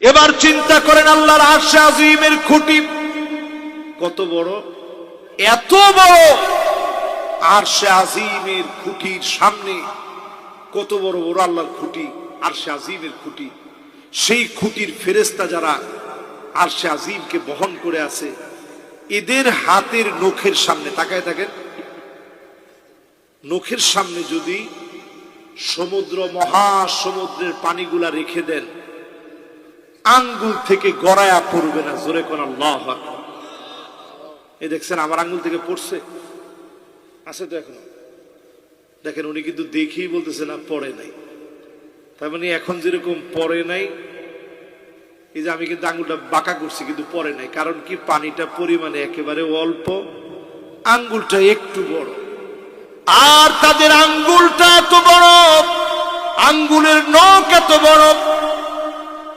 এবার চিন্তা করেন আল্লাহর আরশে আজিমের খুঁটি কত বড়, এত বড় আরশে আজিমের খুঁটির সামনে কত বড় বড় আল্লাহর খুঁটি, আরশে আজিমের খুঁটি। সেই খুঁটির ফেরেশতা যারা আরশে আজিমকে বহন করে আছে, এদের হাতের নখের সামনে তাকায় থাকেন, নখের সামনে যদি সমুদ্র মহাসমুদ্রের পানিগুলা রেখে দেন, আঙ্গুল থেকে গড়ায়া পড়বে না। জোরে কোন আল্লাহু আকবার। এই দেখছেন আমার আঙ্গুল থেকে পড়ছে, আছে তো এখনো। দেখেন উনি কিন্তু দেখেই বলতেছে না পড়ে নাই, তার মানে এখন যেরকম পড়ে নাই, এই যে আমি কিন্তু আঙ্গুলটা বাঁকা করছি কিন্তু পড়ে নাই, কারণ কি পানিটা পরিমাণে একেবারে অল্প, আঙ্গুলটা একটু বড়। আর তাদের আঙ্গুলটা এত বড়, আঙ্গুলের নখ এত বড়,